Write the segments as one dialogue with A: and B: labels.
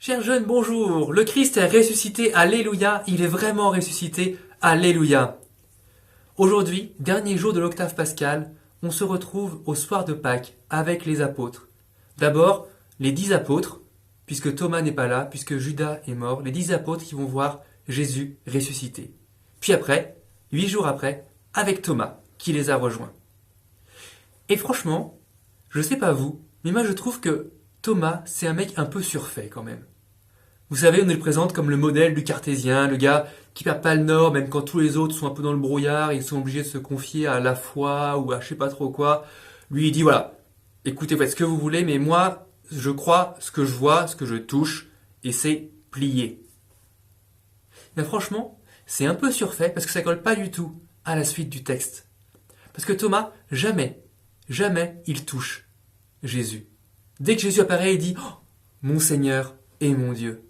A: Chers jeunes, bonjour. Le Christ est ressuscité, alléluia. Il est vraiment ressuscité, alléluia. Aujourd'hui, dernier jour de l'octave pascale, on se retrouve au soir de Pâques avec les apôtres. D'abord, les 10 apôtres, puisque Thomas n'est pas là, puisque Judas est mort, les 10 apôtres qui vont voir Jésus ressuscité. Puis après, 8 jours après, avec Thomas, qui les a rejoints. Et franchement, je sais pas vous, mais moi je trouve que Thomas, c'est un mec un peu surfait quand même. Vous savez, on le présente comme le modèle du cartésien, le gars qui perd pas le nord, même quand tous les autres sont un peu dans le brouillard, ils sont obligés de se confier à la foi ou à je sais pas trop quoi. Lui, il dit voilà, écoutez, faites ce que vous voulez, mais moi, je crois ce que je vois, ce que je touche, et c'est plié. Mais franchement, c'est un peu surfait parce que ça colle pas du tout à la suite du texte. Parce que Thomas, jamais il touche Jésus. Dès que Jésus apparaît, il dit oh, mon Seigneur et mon Dieu.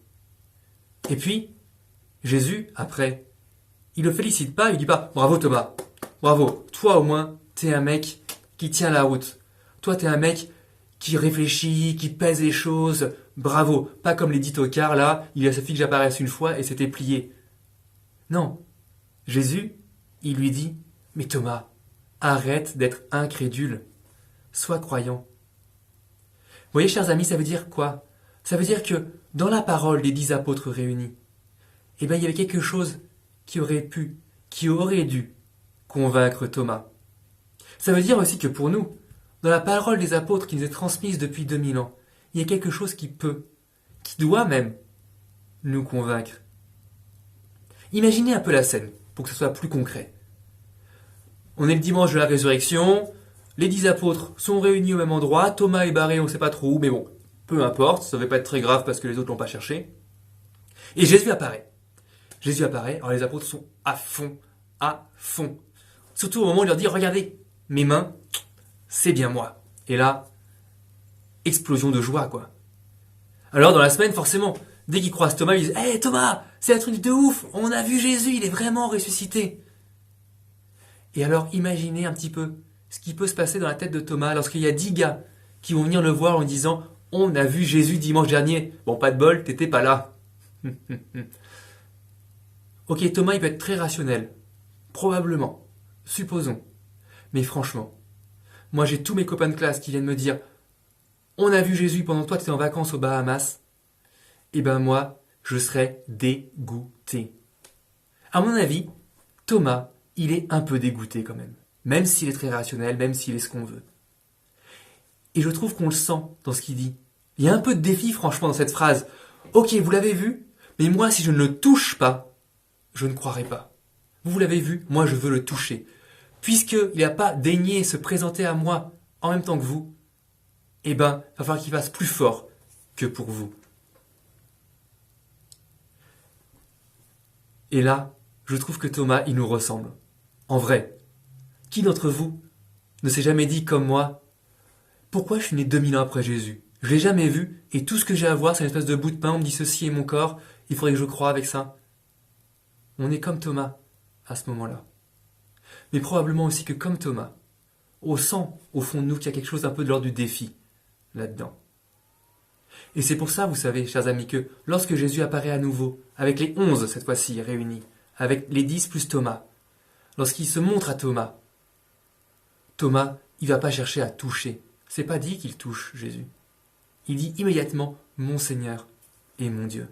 A: Et puis, Jésus, après, il le félicite pas, il dit pas bravo Thomas, bravo, toi au moins, t'es un mec qui tient la route. Toi, t'es un mec qui réfléchit, qui pèse les choses, bravo. Pas comme les 10 tocards là, il a suffi que j'apparaisse une fois et c'était plié. Non, Jésus, il lui dit mais Thomas, arrête d'être incrédule, sois croyant. Vous voyez, chers amis, ça veut dire quoi? Ça veut dire que dans la parole des 10 apôtres réunis, il y avait quelque chose qui aurait pu, qui aurait dû convaincre Thomas. Ça veut dire aussi que pour nous, dans la parole des apôtres qui nous est transmise depuis 2000 ans, il y a quelque chose qui peut, qui doit même nous convaincre. Imaginez un peu la scène, pour que ce soit plus concret. On est le dimanche de la résurrection, les 10 apôtres sont réunis au même endroit, Thomas est barré, on ne sait pas trop où, mais bon, peu importe, ça ne va pas être très grave parce que les autres l'ont pas cherché. Et Jésus apparaît. Alors les apôtres sont à fond. Surtout au moment où il leur dit, regardez, mes mains, c'est bien moi. Et là, explosion de joie, quoi. Alors dans la semaine, forcément, dès qu'ils croisent Thomas, ils disent, hé Thomas, c'est un truc de ouf, on a vu Jésus, il est vraiment ressuscité. Et alors imaginez un petit peu ce qui peut se passer dans la tête de Thomas lorsqu'il y a 10 gars qui vont venir le voir en disant, on a vu Jésus dimanche dernier. Bon, pas de bol, t'étais pas là. Ok, Thomas, il peut être très rationnel. Probablement. Supposons. Mais franchement, moi j'ai tous mes copains de classe qui viennent me dire on a vu Jésus pendant que toi tu étais en vacances aux Bahamas. Et ben moi, je serais dégoûté. À mon avis, Thomas, il est un peu dégoûté quand même. Même s'il est très rationnel, même s'il est ce qu'on veut. Et je trouve qu'on le sent dans ce qu'il dit. Il y a un peu de défi franchement dans cette phrase. Ok, vous l'avez vu, mais moi si je ne le touche pas, je ne croirai pas. Vous l'avez vu, moi je veux le toucher. Puisqu'il n'a pas daigné se présenter à moi en même temps que vous, il va falloir qu'il fasse plus fort que pour vous. Et là, je trouve que Thomas, il nous ressemble. En vrai, qui d'entre vous ne s'est jamais dit comme moi, pourquoi je suis né 2000 ans après Jésus? Je l'ai jamais vu, et tout ce que j'ai à voir, c'est une espèce de bout de pain, on me dit ceci est mon corps, il faudrait que je croie avec ça. On est comme Thomas, à ce moment-là. Mais probablement aussi que comme Thomas, on sent au fond de nous qu'il y a quelque chose un peu de l'ordre du défi, là-dedans. Et c'est pour ça, vous savez, chers amis, que lorsque Jésus apparaît à nouveau, avec les 11 cette fois-ci réunis, avec les 10 plus Thomas, lorsqu'il se montre à Thomas, Thomas, il ne va pas chercher à toucher. C'est pas dit qu'il touche Jésus. Il dit immédiatement mon Seigneur et mon Dieu.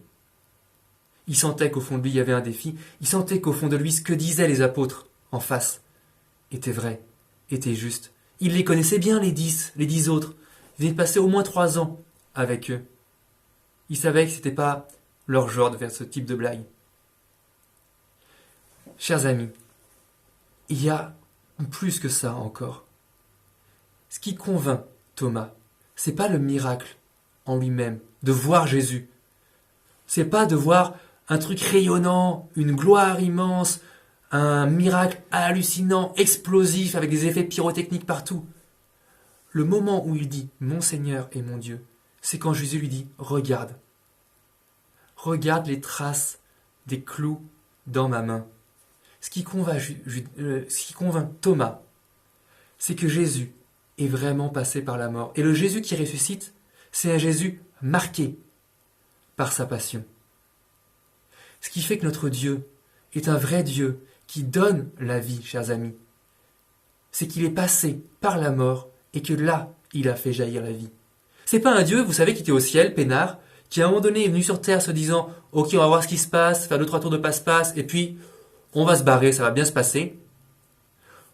A: Il sentait qu'au fond de lui, il y avait un défi. Il sentait qu'au fond de lui, ce que disaient les apôtres en face était vrai, était juste. Il les connaissait bien, les 10 autres. Il venait de passer au moins 3 ans avec eux. Il savait que ce n'était pas leur genre de faire ce type de blague. Chers amis, il y a plus que ça encore. Ce qui convainc Thomas, c'est pas le miracle en lui-même, de voir Jésus. C'est pas de voir un truc rayonnant, une gloire immense, un miracle hallucinant, explosif, avec des effets pyrotechniques partout. Le moment où il dit « Mon Seigneur et mon Dieu », c'est quand Jésus lui dit « Regarde. Regarde les traces des clous dans ma main. » Ce qui convainc Thomas, c'est que Jésus est vraiment passé par la mort. Et le Jésus qui ressuscite, c'est un Jésus marqué par sa passion. Ce qui fait que notre Dieu est un vrai Dieu qui donne la vie, chers amis. C'est qu'il est passé par la mort et que là, il a fait jaillir la vie. C'est pas un Dieu, vous savez, qui était au ciel, peinard, qui à un moment donné est venu sur terre se disant « Ok, on va voir ce qui se passe, faire 2-3 tours de passe-passe, et puis on va se barrer, ça va bien se passer.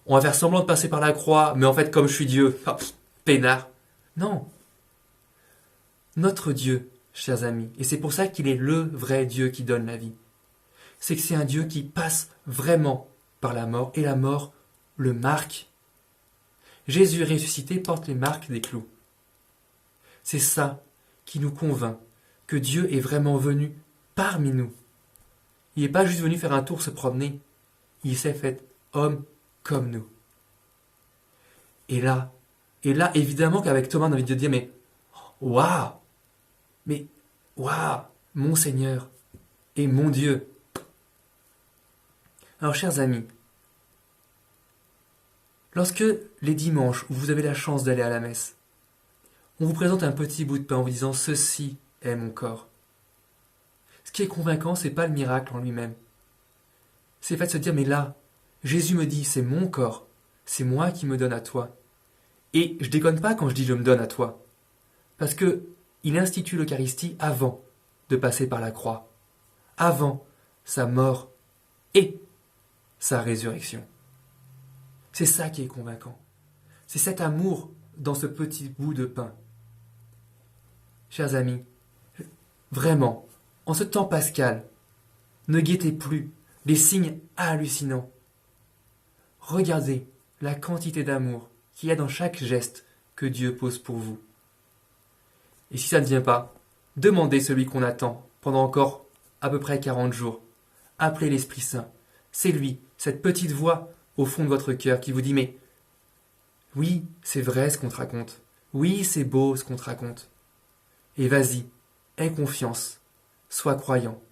A: On va faire semblant de passer par la croix, mais en fait, comme je suis Dieu, peinard. » Non. Notre Dieu, chers amis, et c'est pour ça qu'il est le vrai Dieu qui donne la vie, c'est que c'est un Dieu qui passe vraiment par la mort, et la mort le marque. Jésus ressuscité porte les marques des clous. C'est ça qui nous convainc que Dieu est vraiment venu parmi nous. Il n'est pas juste venu faire un tour, se promener. Il s'est fait homme comme nous. Et là, évidemment qu'avec Thomas, on a envie de dire, mais waouh, mon Seigneur et mon Dieu. Alors, chers amis, lorsque les dimanches où vous avez la chance d'aller à la messe, on vous présente un petit bout de pain en vous disant « Ceci est mon corps ». Ce qui est convaincant, ce n'est pas le miracle en lui-même. C'est le fait de se dire « Mais là, Jésus me dit, c'est mon corps, c'est moi qui me donne à toi. » Et je déconne pas quand je dis « je me donne à toi ». Parce que il institue l'Eucharistie avant de passer par la croix, avant sa mort et sa résurrection. C'est ça qui est convaincant. C'est cet amour dans ce petit bout de pain. Chers amis, vraiment, en ce temps pascal, ne guettez plus les signes hallucinants. Regardez la quantité d'amour qu'il y a dans chaque geste que Dieu pose pour vous. Et si ça ne vient pas, demandez celui qu'on attend pendant encore à peu près 40 jours. Appelez l'Esprit Saint. C'est lui, cette petite voix au fond de votre cœur qui vous dit « Mais oui, c'est vrai ce qu'on te raconte. Oui, c'est beau ce qu'on te raconte. Et vas-y, aie confiance, sois croyant.